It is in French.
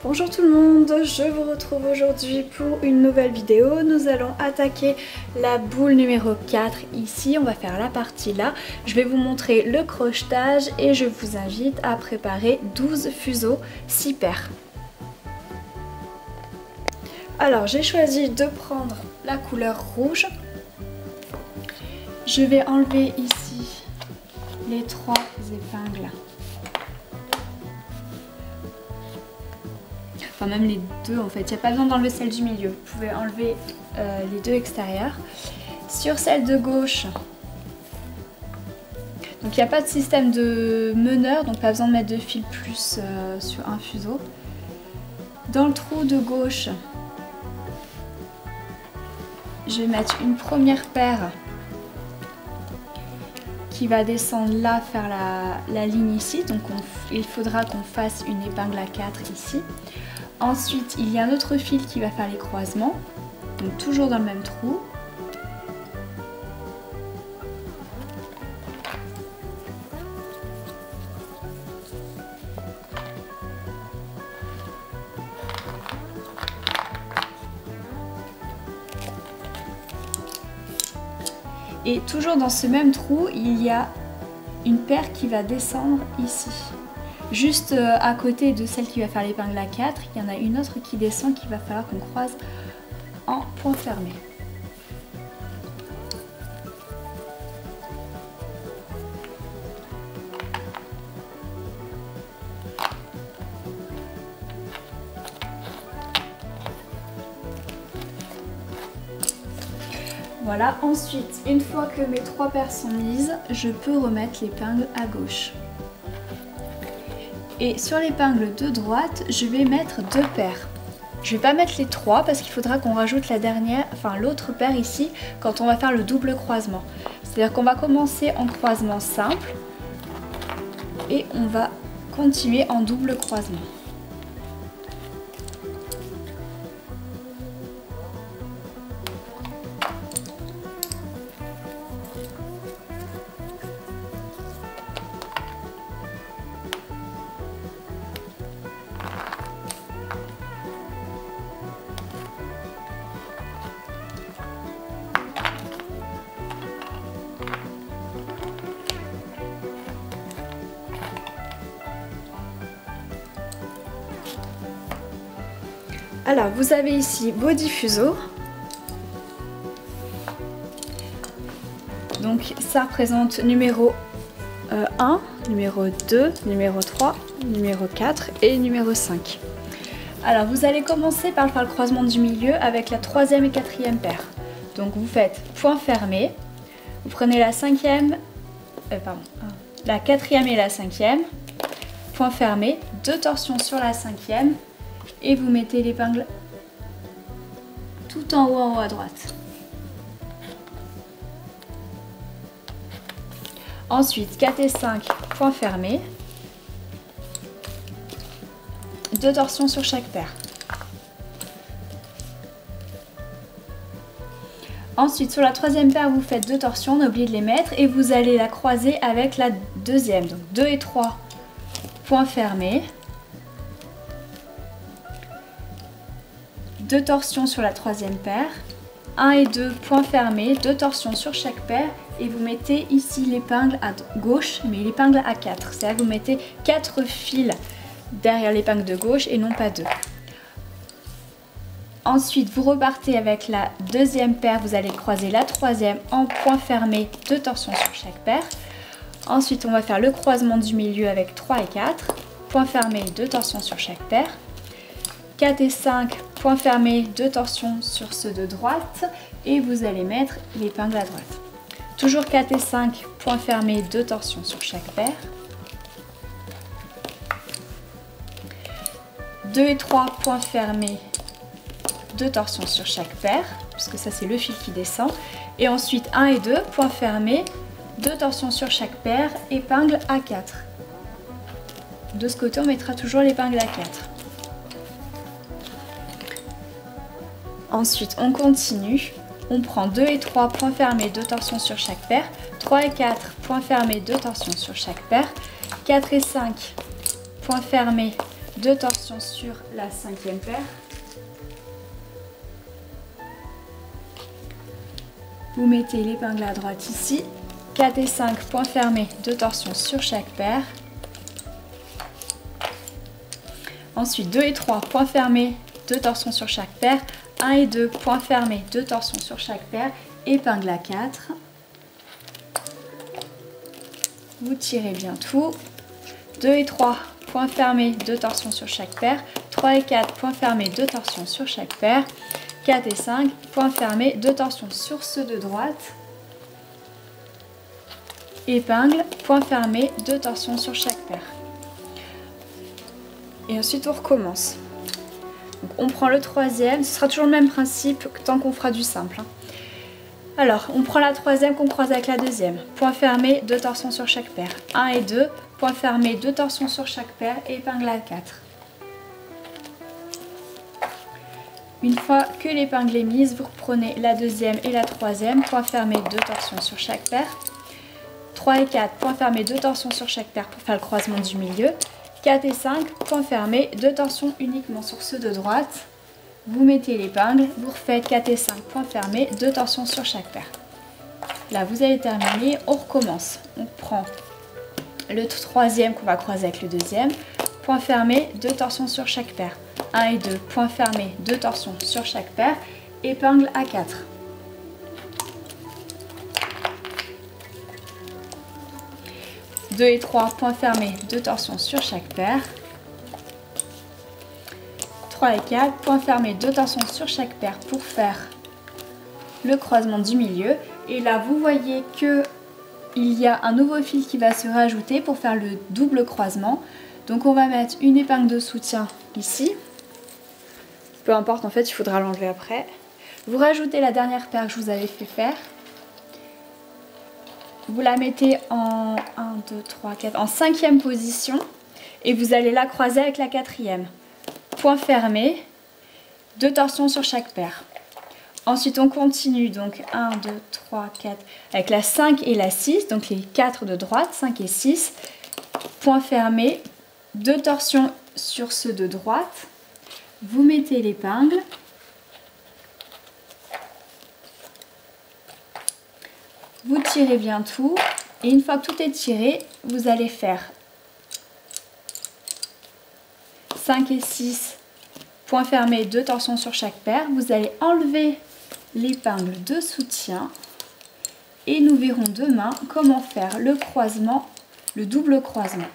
Bonjour tout le monde, je vous retrouve aujourd'hui pour une nouvelle vidéo. Nous allons attaquer la boule numéro 4 ici, on va faire la partie là. Je vais vous montrer le crochetage et je vous invite à préparer 12 fuseaux 6 paires. Alors j'ai choisi de prendre la couleur rouge. Je vais enlever ici les 3 épingles. Enfin même les deux en fait, il n'y a pas besoin d'enlever celle du milieu, vous pouvez enlever les deux extérieures. Sur celle de gauche, donc il n'y a pas de système de meneur, donc pas besoin de mettre de fil plus sur un fuseau. Dans le trou de gauche, je vais mettre une première paire qui va descendre là, faire la ligne ici, donc il faudra qu'on fasse une épingle à 4 ici. Ensuite, il y a un autre fil qui va faire les croisements, donc toujours dans le même trou. Et toujours dans ce même trou, il y a une paire qui va descendre ici. Juste à côté de celle qui va faire l'épingle à 4, il y en a une autre qui descend qu'il va falloir qu'on croise en point fermé. Voilà, ensuite, une fois que mes 3 paires sont mises, je peux remettre l'épingle à gauche. Et sur l'épingle de droite, je vais mettre 2 paires. Je ne vais pas mettre les 3 parce qu'il faudra qu'on rajoute la dernière, enfin l'autre paire ici, quand on va faire le double croisement. C'est-à-dire qu'on va commencer en croisement simple et on va continuer en double croisement. Alors vous avez ici vos 10 fuseaux. Donc ça représente numéro 1, numéro 2, numéro 3, numéro 4 et numéro 5. Alors vous allez commencer par faire le croisement du milieu avec la 3e et 4e paire. Donc vous faites point fermé, vous prenez la 4e et la 5e, point fermé, 2 torsions sur la 5e. Et vous mettez l'épingle tout en haut à droite. Ensuite, 4 et 5, point fermé. 2 torsions sur chaque paire. Ensuite, sur la 3e paire, vous faites 2 torsions, n'oubliez de les mettre. Et vous allez la croiser avec la 2e. Donc 2 et 3, point fermé. 2 torsions sur la 3e paire, 1 et 2 points fermés, 2 torsions sur chaque paire et vous mettez ici l'épingle à gauche mais l'épingle à 4, c'est-à-dire que vous mettez 4 fils derrière l'épingle de gauche et non pas 2. Ensuite vous repartez avec la 2e paire, vous allez croiser la 3e en point fermé, 2 torsions sur chaque paire. Ensuite on va faire le croisement du milieu avec 3 et 4, point fermé, 2 torsions sur chaque paire. 4 et 5, point fermé, 2 torsions sur ceux de droite et vous allez mettre l'épingle à droite. Toujours 4 et 5, point fermé, 2 torsions sur chaque paire. 2 et 3, point fermé, 2 torsions sur chaque paire, puisque ça c'est le fil qui descend. Et ensuite 1 et 2, point fermé, 2 torsions sur chaque paire, épingle à 4. De ce côté on mettra toujours l'épingle à 4. Ensuite, on continue. On prend 2 et 3, points fermés, 2 torsions sur chaque paire. 3 et 4, points fermés, 2 torsions sur chaque paire. 4 et 5, points fermés, 2 torsions sur la 5e paire. Vous mettez l'épingle à droite ici. 4 et 5, point fermé, 2 torsions sur chaque paire. Ensuite 2 et 3, point fermé, 2 torsions sur chaque paire. 1 et 2, point fermé, 2 torsions sur chaque paire. Épingle à 4. Vous tirez bien tout. 2 et 3, point fermé, 2 torsions sur chaque paire. 3 et 4, point fermé, 2 torsions sur chaque paire. 4 et 5, point fermé, 2 torsions sur ceux de droite. Épingle, point fermé, 2 torsions sur chaque paire. Et ensuite on recommence. Donc on prend le troisième, ce sera toujours le même principe que tant qu'on fera du simple. Alors on prend la troisième qu'on croise avec la deuxième. Point fermé, 2 torsions sur chaque paire. 1 et 2, point fermé, 2 torsions sur chaque paire. Épingle à 4. Une fois que l'épingle est mise, vous reprenez la deuxième et la troisième. Point fermé, 2 torsions sur chaque paire. 3 et 4, point fermé, 2 torsions sur chaque paire pour faire le croisement du milieu. 4 et 5, point fermé, 2 torsions uniquement sur ceux de droite. Vous mettez l'épingle, vous refaites 4 et 5, point fermé, 2 torsions sur chaque paire. Là, vous avez terminé, on recommence. On prend le troisième qu'on va croiser avec le deuxième. Point fermé, 2 torsions sur chaque paire. 1 et 2, point fermé, 2 torsions sur chaque paire. Épingle à 4. « 2 et 3, point fermé, 2 torsions sur chaque paire. 3 et 4, point fermé, 2 torsions sur chaque paire pour faire le croisement du milieu. Et là, vous voyez qu'il y a un nouveau fil qui va se rajouter pour faire le double croisement. Donc on va mettre une épingle de soutien ici. Peu importe, en fait, il faudra l'enlever après. Vous rajoutez la dernière paire que je vous avais fait faire. Vous la mettez en 1, 2, 3, 4, en 5e position et vous allez la croiser avec la 4e. Point fermé, 2 torsions sur chaque paire. Ensuite on continue donc 1, 2, 3, 4 avec la 5 et la 6, donc les 4 de droite, 5 et 6. Point fermé, 2 torsions sur ceux de droite. Vous mettez l'épingle. Vous tirez bien tout et une fois que tout est tiré, vous allez faire 5 et 6, point fermé, 2 torsions sur chaque paire. Vous allez enlever l'épingle de soutien et nous verrons demain comment faire le croisement, le double croisement.